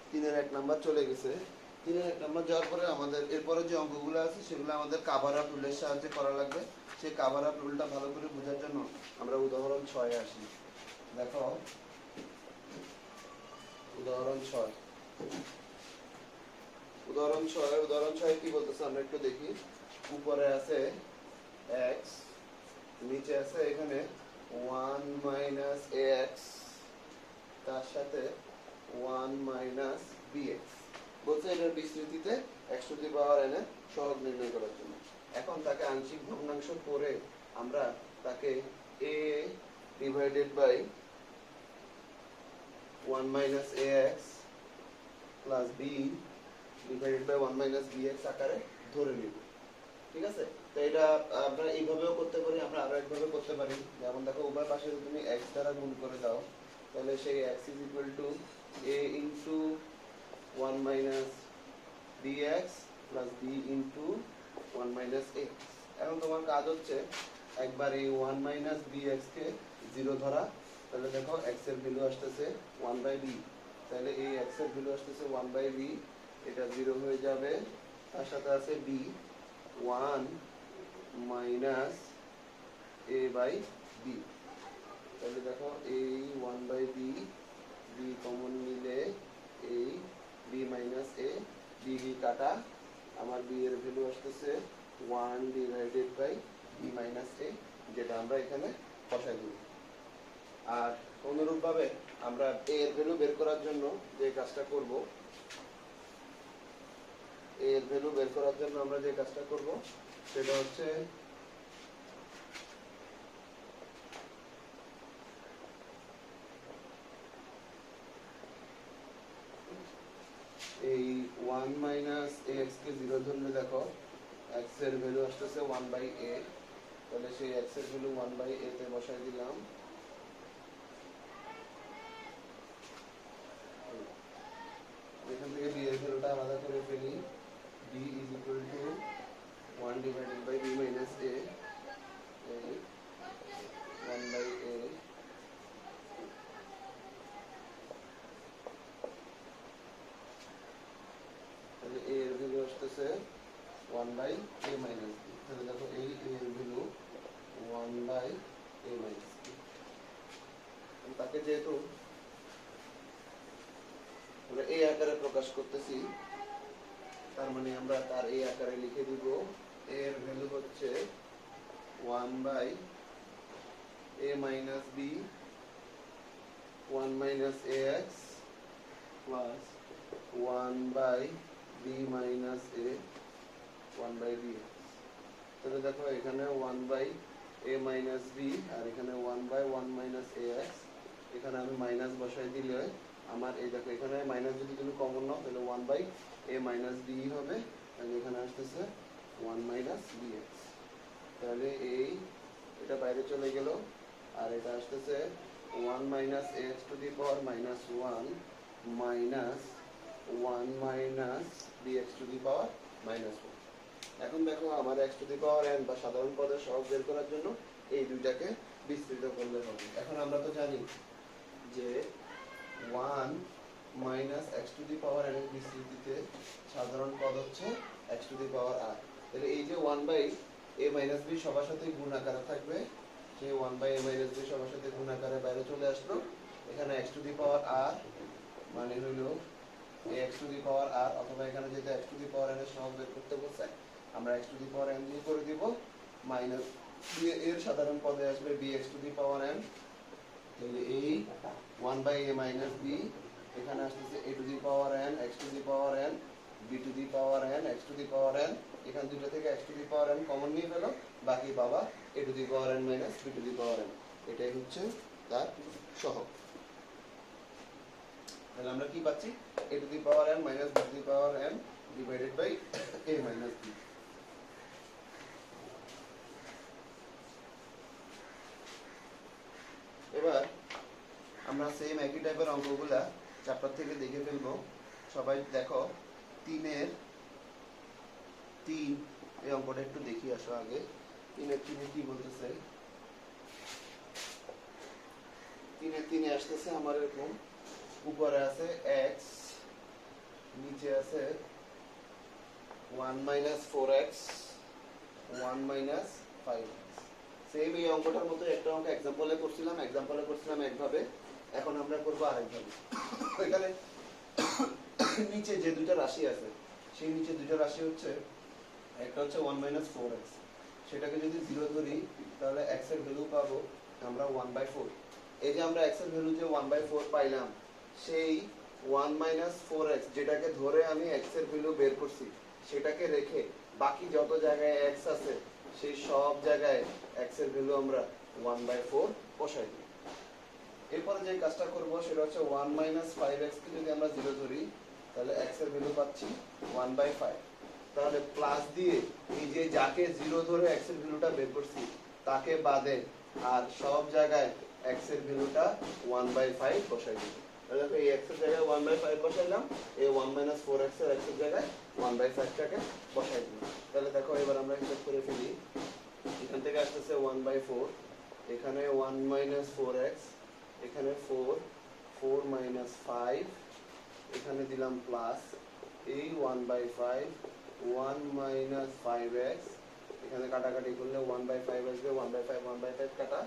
3 এর 1 নাম্বার চলে গেছে। 3 এর 1 নাম্বার যাওয়ার পরে আমাদের এরপরে যে অঙ্কগুলো আছে সেগুলো আমাদের কাভার আপ রুলের সাহায্যে করা লাগবে। সেই কাভার আপ রুলটা ভালো করে বোঝার জন্য আমরা উদাহরণ 6 এ আসি। দেখো উদাহরণ 6, উদাহরণ 6 কি বলতেছে আমরা একটু দেখি। উপরে আছে x, নিচে আছে এখানে 1 মাইনাস ax, তার সাথে 1 মাইনাস bx বলছে এটার বিস্তৃতিতে x to the power n এর সহগ নির্ণয় করার জন্য। এখন তাকে আংশিক ভগ্নাংশ করে আমরা তাকে a divided by 1 minus ax plus b divided by 1 minus bx আকারে ধরে নিব। ঠিক আছে, তো এটা আমরা এইভাবেও করতে পারি, আমরা আরো একভাবে করতে পারি। যেমন দেখো উভয় পাশে যদি তুমি x দ্বারা গুণ করে দাও, তাহলে সেই x is equal two a into 1 minus bx plus b into 1 minus x। এখন তোমার কাজ হচ্ছে একবার এই 1 মাইনাস bx কে 0 ধরা, তাহলে দেখো x এর ভ্যালু আসতেছে 1 বাই b, তাহলে এই x এর ভ্যালু আসতেছে 1 বাই b, এটা 0 হয়ে যাবে। তার সাথে আছে b 1 minus a by b, তাহলে দেখো এই 1 বাই b, b কমন নিলে এই b minus a, b b কাটা, আমার b এর ভ্যালু আসতেছে 1 divided by b minus a, যেটা আমরা এখানে বসাই দেব। আর অনুরূপভাবে আমরা a এর ভ্যালু বের করার জন্য যে কাজটা করব, এর ভ্যালু বের করার জন্য আমরা যে কাজটা করব সেটা হচ্ছে এই 1 মাইনাস ax কে 0 ধরলে দেখো x এর ভ্যালু আসতেছে 1/a, তাহলে সেই x এর ভ্যালু 1/a তে বসাই দিলাম। এখান থেকে b এর ভ্যালুটা আলাদা করে ফেলি, b is equal to 1 divided by b minus a, 1/a তাহলে a এর ভ্যালু আসতেছে 1/a minus b, তাহলে দেখো এই a এর ভ্যালু 1/a minus b। তাকে যেহেতু আমরা এই আকারে প্রকাশ করতেছি, তার মানে আমরা তার এই আকারে লিখে দিব a এর ভ্যালু হচ্ছে 1/a minus b 1 minus ax plus 1/b minus a 1/bx। তাহলে দেখো এখানে 1/a minus b আর এখানে 1/1 minus ax, এখানে আমি মাইনাস বসাই দিলে আমার এই দেখো এখানে মাইনাস যদি তুমি কমন নাও তাহলে 1/a minus b হবে, তাহলে এখানে আসতেছে 1 minus bx। তাহলে এটা বাইরে চলে গেল, আর এটা আসতেছে 1 minus ax to the power minus 1 minus 1 minus bx to the power minus 1। এখন দেখো আমার x to the power n বা সাধারণ পদের সহগ বের করার জন্য এই দুইটাকে বিস্তৃত করলে হবে। এখন আমরা তো জানি যে 1 minus x to the power n এর বিস্তৃতিতে সাধারণ পদ হচ্ছে x to the power r। তাহলে এই যে 1/a minus b সবার সাথে গুণ আকারে থাকবে, সেই 1/a minus b সবার সাথে গুণ আকারে বাইরে চলে আসলো। এখানে x to the power r মানে হলো x to the power r, অথবা এখানে যেটা x to the power n এর সহগ বের করতে বলছে আমরা x to the power n দিয়ে করে দিব, মাইনাস এর সাধারণ পদে আসবে bx to the power n। তাহলে এই 1/a minus b এখানে আসতেছে a to the power n x to the power n b to the power n x to the power n, এখান দুটো থেকে x to the power n common নিয়ে ফেলো, বাকি পাবা a to the power n minus b to the power n। এটাই হচ্ছে তার সহগ। তাহলে আমরা কি পাচ্ছি, a to the power n minus b to the power n divided by a minus b। এবার আমরা সেম একই টাইপের অঙ্কগুলা চ্যাপ্টার থেকে দেখে ফেলবো। সবাই দেখো 3 এই অঙ্কটা একটু দেখি আসো আগে। 3 কি বলতেছে, 3 আসতেছে আমার এরকম, উপরে আছে x, নিচে আছে 1 minus 4x 1 minus 5x। Same এই অঙ্কটার মতো একটা অঙ্ক এক্সাম্পলে করছিলাম একভাবে, এখন আমরা করবো আরেকভাবে। এখানে নিচে যে দুইটা রাশি আছে, সেই নিচে দুইটা রাশি হচ্ছে, একটা হচ্ছে 1 minus 4x, সেটাকে যদি 0 ধরি তাহলে x এর ভ্যালু পাবো আমরা 1/4। এই যে আমরা x এর ভ্যালু যে 1/4 পাইলাম, সেই 1 minus 4x যেটাকে ধরে আমি x এর ভ্যালু বের করছি সেটাকে রেখে বাকি যত জায়গায় x আছে সেই সব জায়গায় x এর ভ্যালু আমরা 1/4 বসাই দিই। এরপরে যে কাজটা করব সেটা হচ্ছে 1 minus 5x কে যদি আমরা 0 ধরি তাহলে x এর ভ্যালু পাচ্ছি 1/5। তাহলে প্লাস দিয়ে এই যে যাকে 0 ধরে x এর ভ্যালুটা বের করছি তাকে বাদে আর সব জায়গায় x এর ভ্যালুটা 1/5 বসাই দিই। তাহলে দেখো এই x এর জায়গায় 1/5 বসাইলাম, এই 1 minus 4x এর x এর জায়গায় 1/5 টাকে বসাই দিলাম। তাহলে দেখো এবার আমরা হিসাব করে ফেলি, এখান থেকে আসতেছে 1/4, এখানে 1 minus 4x, এখানে 4 minus 5, এখানে দিলাম প্লাস এই 1/5 1 minus 5x, এখানে কাটাকাটি করলে 1/5 আসবে, 1/5 কাটা,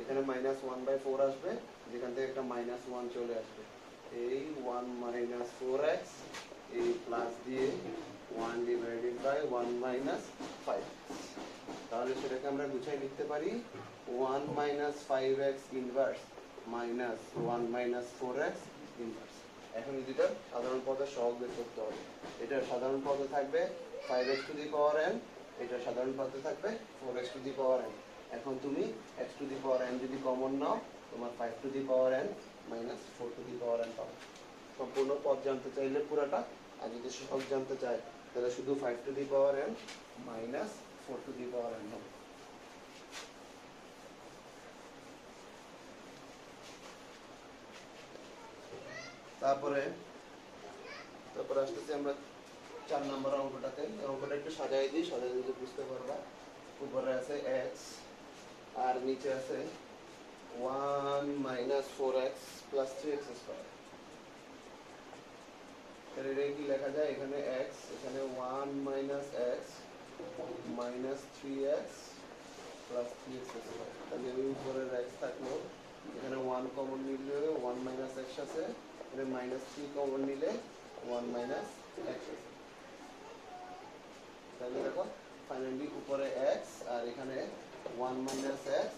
এখানে মাইনাস 1/4 আসবে, যেখান থেকে একটা মাইনাস 1 চলে আসবে, এই 1 minus 4x এই প্লাস দিয়ে 1 divided by 1 minus 5। তাহলে সেটাকে আমরা গুছাই লিখতে পারি 1 minus 5x inverse minus 1 minus 4x inverse. এখন এই দুইটার সাধারণ পদের সহগ বের করতে হবে। এটার সাধারণ পদে থাকবে 5x two the power n, এটার সাধারণ পদে থাকবে 4x two the power n। এখন তুমি x to the power n যদি কমন নাও, তোমার 5 two the power n minus 4 two the power n পাবে। সম্পূর্ণ পদ জানতে চাইলে পুরাটা, আর যদি সহগ জানতে চাই তাহলে শুধু 5 two the power n minus 4 two the power n হবে। তারপরে আসতেছি আমরা 4 নম্বর অঙ্কটাতে। অঙ্কটা একটু সাজাই দিই, সাজাই দিলে বুঝতে পারবা। উপরে আছে x আর নিচে আছে 1 minus 4x plus 3x square. তাহলে এটা কি লেখা যায়? এখানে x, এখানে 1 minus x minus 3x plus 3x square. তাহলে এই উপরের x থাকলো, এখানে 1 কমন নিলে 1 মাইনাস x আছে, এখানে মাইনাস 3 কমন নিলে 1 মাইনাস x আছে। তাহলে দেখো ফাইনালি উপরে x আর এখানে 1 মাইনাস x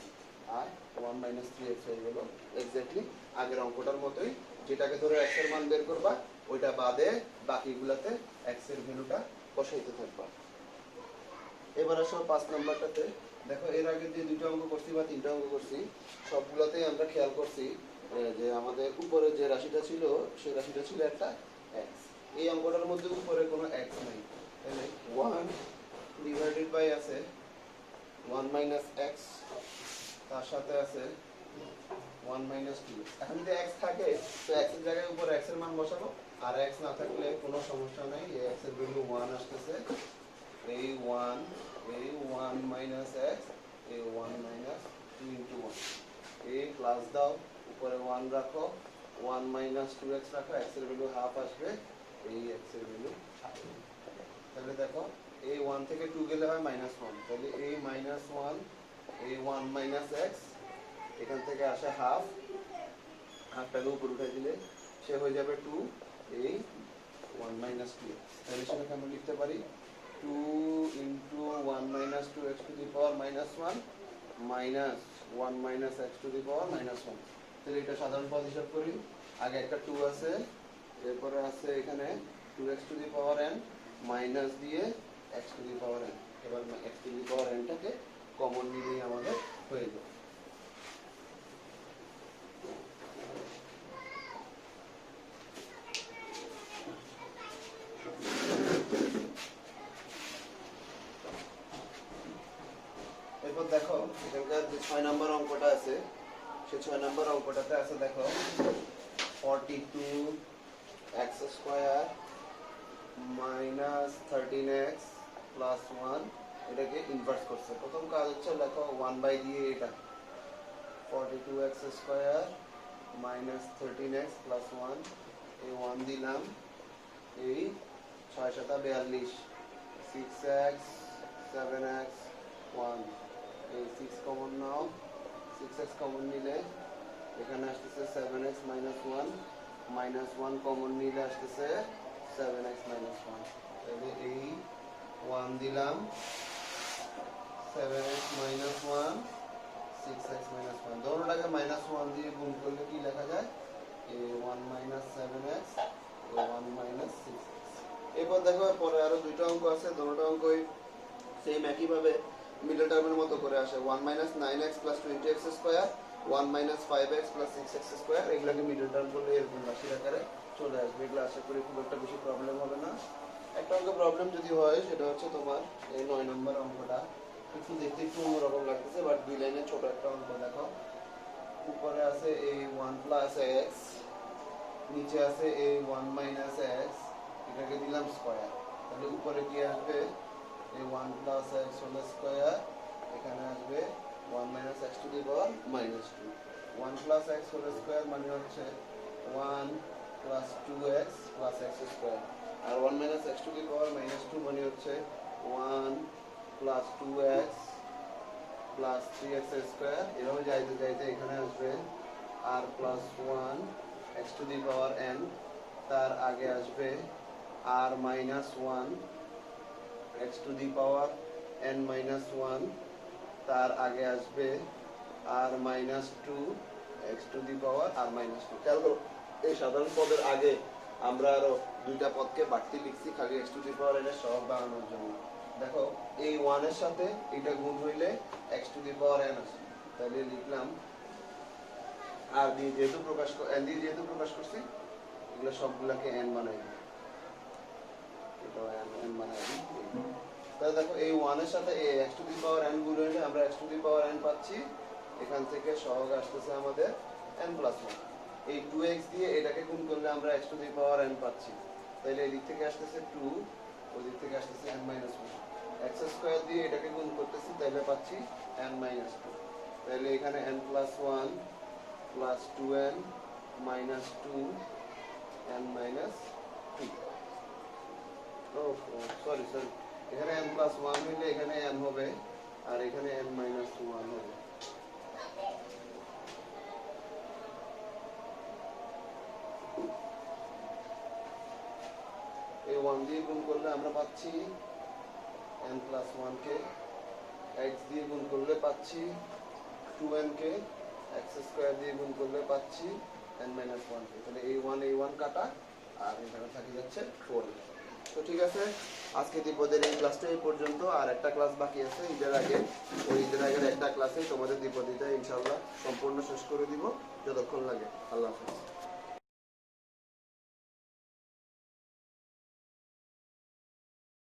আর 1 মাইনাস 3x হয়ে গেল এক্স্যাক্টলি আগের অঙ্কটার মতোই। যেটাকে ধরে x এর মান বের করবা, ওইটা বাদে বাকিগুলোতে x এর ভ্যালুটা বসাইতে থাকবা। এবার আসো 5 নাম্বারটাতে। দেখো এর আগে যে দুটো অঙ্ক করছি বা তিনটা অঙ্ক করছি, সবগুলোতেই আমরা খেয়াল করছি যে আমাদের উপরে যে রাশিটা ছিল সেই রাশিটা ছিল একটা x। এই অঙ্কটার মধ্যে উপরে কোনো x নাই, তাহলে 1 ডিভাইডেড বাই আছে 1 মাইনাস x, তার সাথে আছে 1 মাইনাস 2। এখন যদি x থাকে তো x এর জায়গায় উপর x এর মান বসাবো, আর x না থাকলে কোনো সমস্যা নাই, এই x এর ভ্যালু 1 আসতেছে, এই 1 মাইনাস x, এই 1 মাইনাস 2 ইন্টু 1। এই প্লাস দাও, উপরে 1 রাখো, 1 মাইনাস 2x রাখো, x এর ভ্যালু হাফ আসবে, এই x এর ভ্যালু হাফ। তাহলে দেখো এই 1 থেকে 2 গেলে হয় মাইনাস 1, তাহলে এই মাইনাস 1, এই 1 মাইনাস x, এখান থেকে আসে হাফ, হাফটাকে উপর উঠাই দিলে সে হয়ে যাবে 2, এই 1 মাইনাস 2। তাহলে সেটাকে আমরা লিখতে পারি 2 into 1 minus 2x to the power minus 1 minus 1 minus x to the power minus 1। তাহলে এটা সাধারণ পদ হিসাব করি। আগে একটা 2 আছে, এরপরে আছে এখানে 2x to the power n minus দিয়ে x to the power n। এবার x to the power n টাকে কমন নিলেই আমাদের হয়ে যাবে। এরপর দেখো এখানকার যে 6 নম্বর অঙ্কটা আছে, সেই 6 নম্বর অঙ্কটাতে আছে দেখো 42x square minus 13x plus 1, এটাকে ইনভার্স করছে। প্রথম কাজ হচ্ছে লেখো 1 বাই দিয়ে এটা 42x square minus 13x plus 1, এই 1 দিলাম, এই 6 7 42, 6x 7x 1, এই 6 কমন নাও, 6x কমন নিলে এখানে আসতেছে 7x মাইনাস 1, মাইনাস 1 কমন নিলে আসতেছে 7x মাইনাস 1। তাহলে এই 1 দিলাম, 7x minus 1, 6x minus 1, দোনোটাকে minus 1 দিয়ে গুণ করলে কি লেখা যায়? এই 1 মাইনাস 7x, 1 মাইনাস 6x। এরপর দেখো পরে আরো দুইটা অঙ্ক আছে, দোনোটা অঙ্কই সেম একইভাবে মিডল টার্মের মতো করে আসে। 1 minus 9x plus 20x square, 1 minus 5x plus 6x square, এগুলোকে মিডল টার্ম করলে এরকম রাশির আকারে চলে আসবে। এগুলো আশা করি খুব একটা বেশি প্রবলেম হবে না। একটা অঙ্ক প্রবলেম যদি হয় সেটা হচ্ছে তোমার এই 9 নম্বর অঙ্কটা। একটু দেখতে একটু অন্যরকম লাগতেছে, বাট দুই লাইনের ছোট একটা অঙ্ক। দেখো উপরে আছে এই 1 প্লাস x, নিচে আছে এই 1 মাইনাস x, এটাকে দিলাম স্কয়ার। তাহলে উপরে কি আসবে? এই 1 প্লাস x হোল স্কয়ার, এখানে আসবে 1 minus x to the power minus 2। 1 plus x whole square মানে হচ্ছে 1 plus 2x plus x square, আর 1 minus x to the power minus 2 মানে হচ্ছে 1 plus 2x plus 3x square. এভাবে যাইতে যাইতে এখানে আসবে r plus 1 x to the power n, তার আগে আসবে r minus 1 x to the power n minus 1, তার আগে আসবে r minus 2 x to the power r minus 2। খেয়াল করো এই সাধারণ পদের আগে আমরা আরো দুইটা পদকে বাড়তি লিখছি খালি x to the power n এর সহগ বানানোর জন্য। দেখো এই 1 এর সাথে এটা গুণ হইলে x to the power n আসে, তাহলে লিখলাম আর দিয়ে যেহেতু n দিয়ে যেহেতু প্রকাশ করছি এগুলো সবগুলোকে n বানাই দিই, এটা n বানাই দিই। তাহলে দেখো এই 1 এর সাথে এই x to the power n গুণ হইলে আমরা x to the power n পাচ্ছি, এখান থেকে সহগ আসতেছে আমাদের n প্লাস 1। এই 2x দিয়ে এটাকে গুণ করলে আমরা x to the power n পাচ্ছি, তাহলে এই দিক থেকে আসতেছে 2, ওই দিক থেকে আসতেছে n মাইনাস 1। x স্কয়ার দিয়ে এটাকে গুণ করতেছি তাহলে পাচ্ছি n মাইনাস 2, তাহলে এখানে n plus 1 plus 2n minus 2 n minus 2। ও সরি এখানে n প্লাস 1 হইলে এখানে n হবে আর এখানে n মাইনাস 1 হবে। এই 1 দিয়ে গুণ করলে আমরা পাচ্ছি n প্লাস 1 কে, x দিয়ে গুণ করলে পাচ্ছি 2n কে, x স্কয়ার দিয়ে গুণ করলে পাচ্ছি n মাইনাস 1 কে। তাহলে এই 1 কাটা আর এখানে থাকি যাচ্ছে 4। তো ঠিক আছে, আজকে দ্বিপদের এই ক্লাসটা এই পর্যন্ত, আর একটা ক্লাস বাকি আছে ঈদের আগে। ওই ঈদের আগের একটা ক্লাসে তোমাদের দ্বিপদীটা ইনশাআল্লাহ সম্পূর্ণ শেষ করে দিব, যতক্ষণ লাগে। আল্লাহ হাফেজ।